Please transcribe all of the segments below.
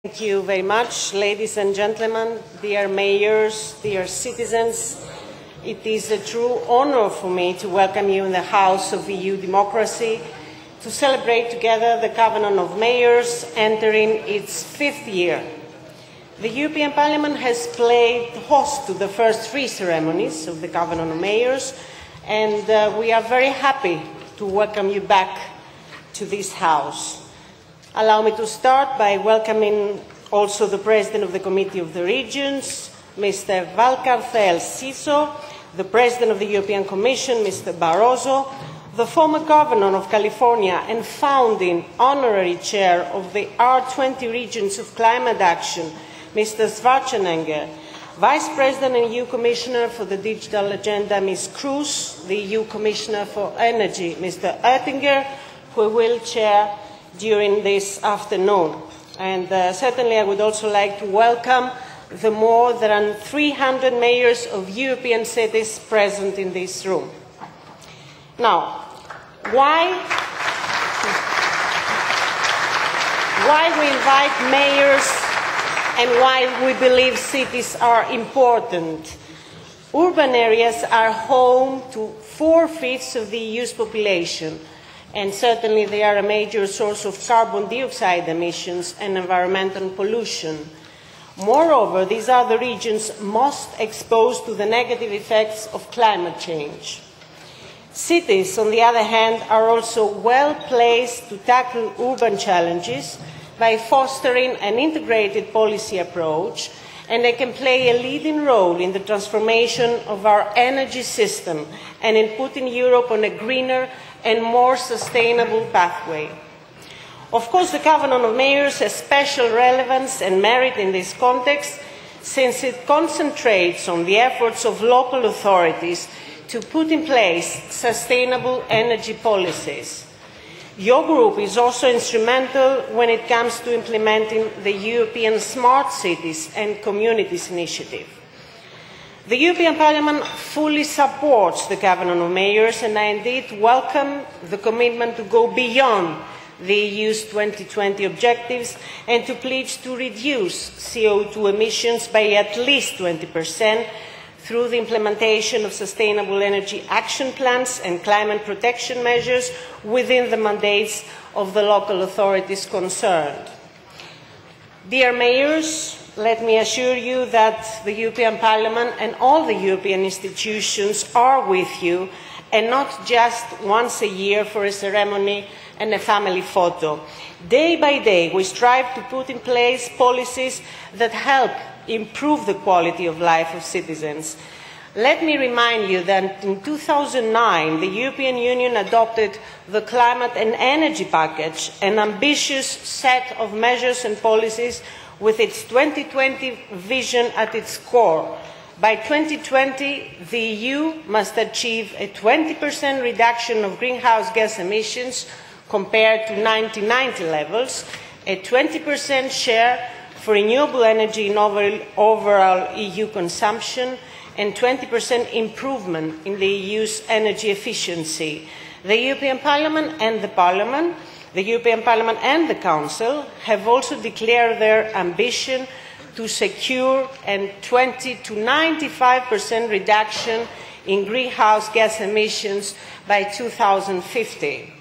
Thank you very much, ladies and gentlemen, dear mayors, dear citizens. It is a true honor for me to welcome you in the House of EU Democracy to celebrate together the Covenant of Mayors entering its 5th year. The European Parliament has played host to the first 3 ceremonies of the Covenant of Mayors, and we are very happy to welcome you back to this House. Allow me to start by welcoming also the President of the Committee of the Regions, Mr. Valcarcel Siso, the President of the European Commission, Mr. Barroso, the former Governor of California and founding Honorary Chair of the R20 Regions of Climate Action, Mr. Schwarzenegger, Vice President and EU Commissioner for the Digital Agenda, Ms. Kroes, the EU Commissioner for Energy, Mr. Oettinger, who will chair during this afternoon. And certainly I would also like to welcome the more than 300 mayors of European cities present in this room. Now, why we invite mayors and why we believe cities are important. Urban areas are home to 4/5 of the EU's population, and certainly they are a major source of carbon dioxide emissions and environmental pollution. Moreover, these are the regions most exposed to the negative effects of climate change. Cities, on the other hand, are also well placed to tackle urban challenges by fostering an integrated policy approach, and they can play a leading role in the transformation of our energy system and in putting Europe on a greener and more sustainable pathway. Of course, the Covenant of Mayors has special relevance and merit in this context, since it concentrates on the efforts of local authorities to put in place sustainable energy policies. Your group is also instrumental when it comes to implementing the European Smart Cities and Communities Initiative. The European Parliament fully supports the Covenant of Mayors, and I indeed welcome the commitment to go beyond the EU's 2020 objectives and to pledge to reduce CO2 emissions by at least 20% through the implementation of sustainable energy action plans and climate protection measures within the mandates of the local authorities concerned. Dear mayors, let me assure you that the European Parliament and all the European institutions are with you, and not just once a year for a ceremony and a family photo. Day by day, we strive to put in place policies that help improve the quality of life of citizens. Let me remind you that in 2009, the European Union adopted the Climate and Energy Package, an ambitious set of measures and policies with its 2020 vision at its core. By 2020, the EU must achieve a 20% reduction of greenhouse gas emissions compared to 1990 levels, a 20% share for renewable energy in overall EU consumption, and 20% improvement in the EU's energy efficiency. The European Parliament and the Council have also declared their ambition to secure a 20 to 95% reduction in greenhouse gas emissions by 2050.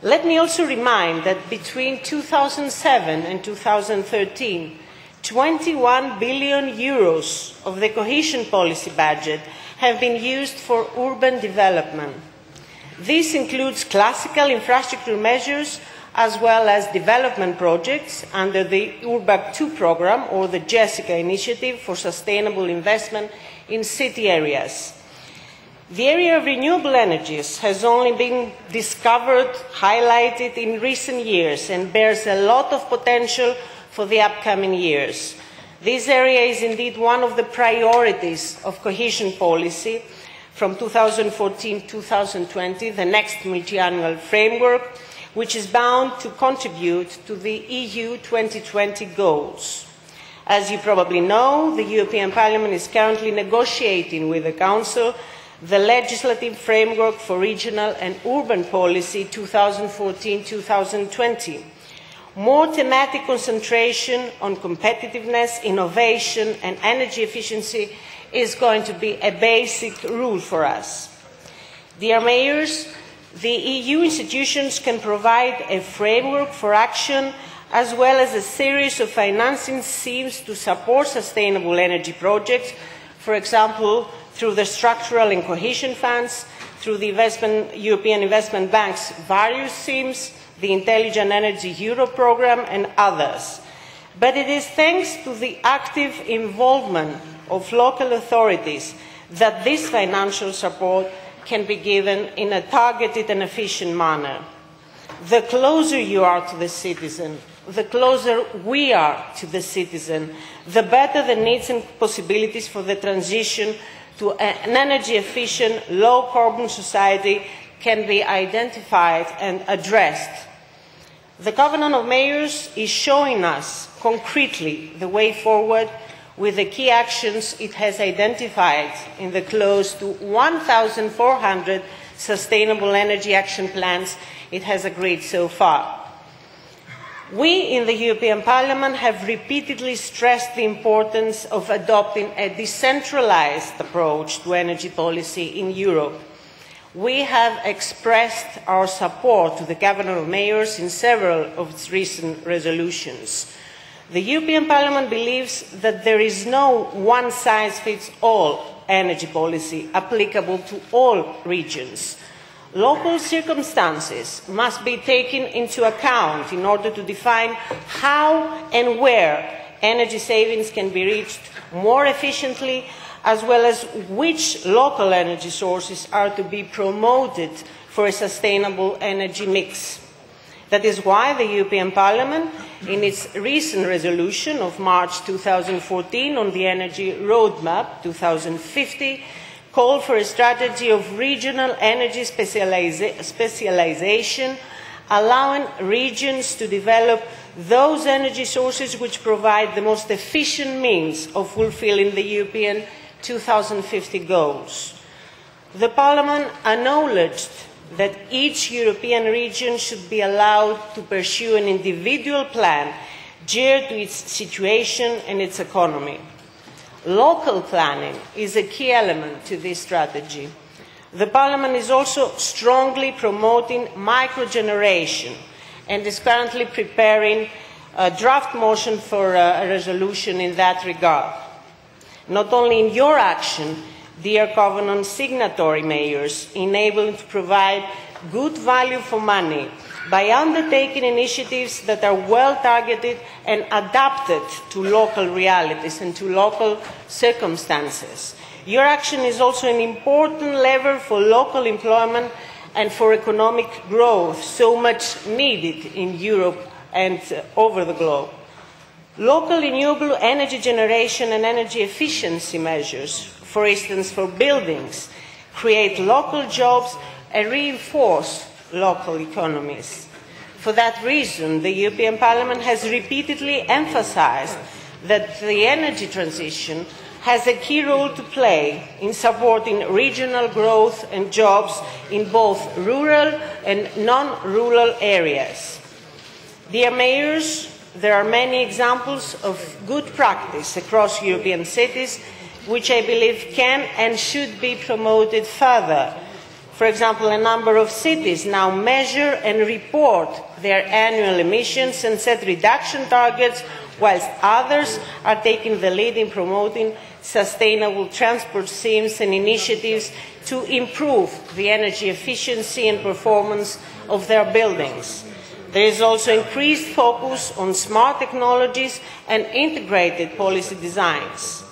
Let me also remind that between 2007 and 2013, 21 billion euros of the cohesion policy budget have been used for urban development. This includes classical infrastructure measures as well as development projects under the URBAC II programme or the JESSICA initiative for sustainable investment in city areas. The area of renewable energies has only been discovered, highlighted in recent years, and bears a lot of potential for the upcoming years. This area is indeed one of the priorities of cohesion policy from 2014-2020, the next multi-annual framework, which is bound to contribute to the EU 2020 goals. As you probably know, the European Parliament is currently negotiating with the Council the legislative framework for regional and urban policy 2014-2020. More thematic concentration on competitiveness, innovation and energy efficiency is going to be a basic rule for us. Dear mayors, the EU institutions can provide a framework for action as well as a series of financing schemes to support sustainable energy projects, for example, through the structural and cohesion funds, through the European Investment Bank's various schemes, the Intelligent Energy Europe programme and others. But it is thanks to the active involvement of local authorities that this financial support can be given in a targeted and efficient manner. The closer you are to the citizen, the closer we are to the citizen, the better the needs and possibilities for the transition to an energy-efficient, low-carbon society can be identified and addressed. The Covenant of Mayors is showing us concretely the way forward with the key actions it has identified in the close to 1,400 sustainable energy action plans it has agreed so far. We in the European Parliament have repeatedly stressed the importance of adopting a decentralised approach to energy policy in Europe. We have expressed our support to the Covenant of Mayors in several of its recent resolutions. The European Parliament believes that there is no one-size-fits-all energy policy applicable to all regions. Local circumstances must be taken into account in order to define how and where energy savings can be reached more efficiently, as well as which local energy sources are to be promoted for a sustainable energy mix. That is why the European Parliament, in its recent resolution of March 2014 on the Energy Roadmap 2050, called for a strategy of regional energy specialisation, allowing regions to develop those energy sources which provide the most efficient means of fulfilling the European 2050 goals. The Parliament acknowledged that each European region should be allowed to pursue an individual plan geared to its situation and its economy. Local planning is a key element to this strategy. The Parliament is also strongly promoting microgeneration and is currently preparing a draft motion for a resolution in that regard. Not only in your action, dear Covenant signatory mayors, enabling to provide good value for money by undertaking initiatives that are well targeted and adapted to local realities and to local circumstances. Your action is also an important lever for local employment and for economic growth, so much needed in Europe and over the globe. Local renewable energy generation and energy efficiency measures, for instance for buildings, create local jobs and reinforce local economies. For that reason, the European Parliament has repeatedly emphasised that the energy transition has a key role to play in supporting regional growth and jobs in both rural and non-rural areas. Dear mayors, there are many examples of good practice across European cities which I believe can and should be promoted further. For example, a number of cities now measure and report their annual emissions and set reduction targets, whilst others are taking the lead in promoting sustainable transport schemes and initiatives to improve the energy efficiency and performance of their buildings. There is also increased focus on smart technologies and integrated policy designs.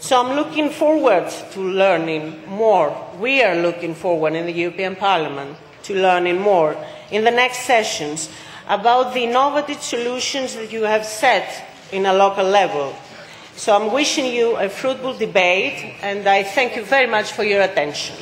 So I'm looking forward to learning more. We are looking forward in the European Parliament to learning more in the next sessions about the innovative solutions that you have set in a local level. So I'm wishing you a fruitful debate, and I thank you very much for your attention.